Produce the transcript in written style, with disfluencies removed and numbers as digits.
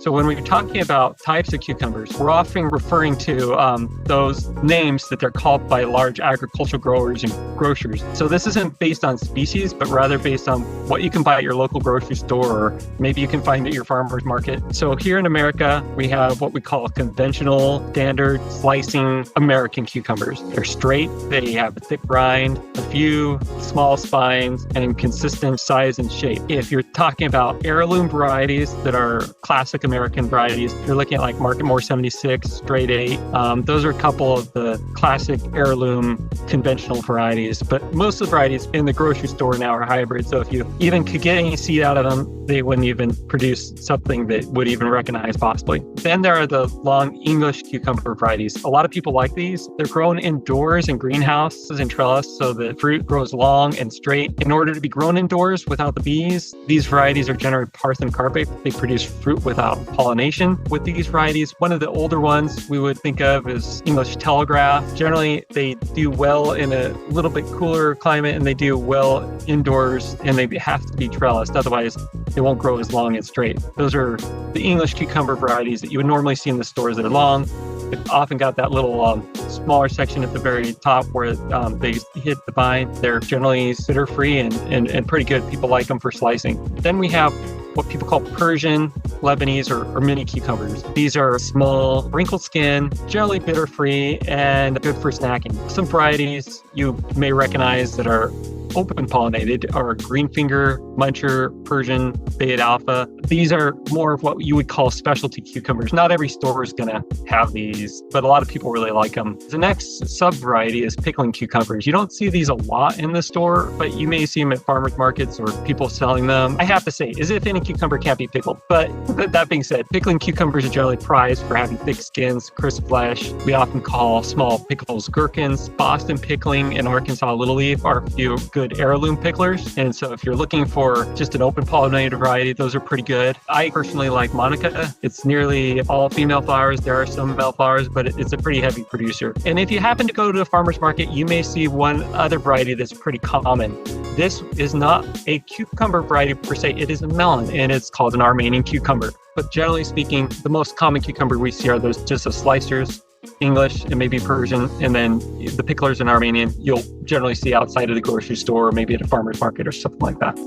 So when we're talking about types of cucumbers, we're often referring to those names that they're called by large agricultural growers and grocers. So this isn't based on species, but rather based on what you can buy at your local grocery store, or maybe you can find at your farmer's market. So here in America, we have what we call conventional, standard, slicing American cucumbers. They're straight, they have a thick rind, a few small spines, and consistent size and shape. If you're talking about heirloom varieties that are classic American varieties, you're looking at like Marketmore 76, Straight 8. Those are a couple of the classic heirloom conventional varieties, but most of the varieties in the grocery store now are hybrids. So if you even could get any seed out of them, they wouldn't even produce something that would even recognize possibly. Then there are the long English cucumber varieties. A lot of people like these. They're grown indoors in greenhouses and trellis, so the fruit grows long and straight. In order to be grown indoors without the bees, these varieties are generally parthenocarpic. They produce fruit without pollination. With these varieties, one of the older ones we would think of is English Telegraph. Generally, they do well in a little bit cooler climate, and they do well indoors, and they have to be trellised. Otherwise, they won't grow as long and straight. Those are the English cucumber varieties that you would normally see in the stores that are long. They've often got that little smaller section at the very top where they hit the vine. They're generally sitter-free and pretty good. People like them for slicing. Then we have what people call Persian, Lebanese, or mini cucumbers. These are small, wrinkled skin, generally bitter-free, and good for snacking. Some varieties you may recognize that are open pollinated are greenfinger, muncher, Persian, Bayet alpha. These are more of what you would call specialty cucumbers. Not every store is going to have these, but a lot of people really like them. The next sub-variety is pickling cucumbers. You don't see these a lot in the store, but you may see them at farmers markets or people selling them. I have to say, as if any cucumber can't be pickled. But that being said, pickling cucumbers are generally prized for having thick skins, crisp flesh. We often call small pickles gherkins. Boston pickling and Arkansas little leaf are a few good heirloom picklers. And so if you're looking for just an open pollinated variety, those are pretty good. I personally like Monica. It's nearly all female flowers. There are some male flowers, but it's a pretty heavy producer. And if you happen to go to a farmer's market, you may see one other variety that's pretty common. This is not a cucumber variety per se. It is a melon, and it's called an Armenian cucumber. But generally speaking, the most common cucumber we see are those just the slicers, English and maybe Persian, and then the picklers in Armenian you'll generally see outside of the grocery store or maybe at a farmer's market or something like that.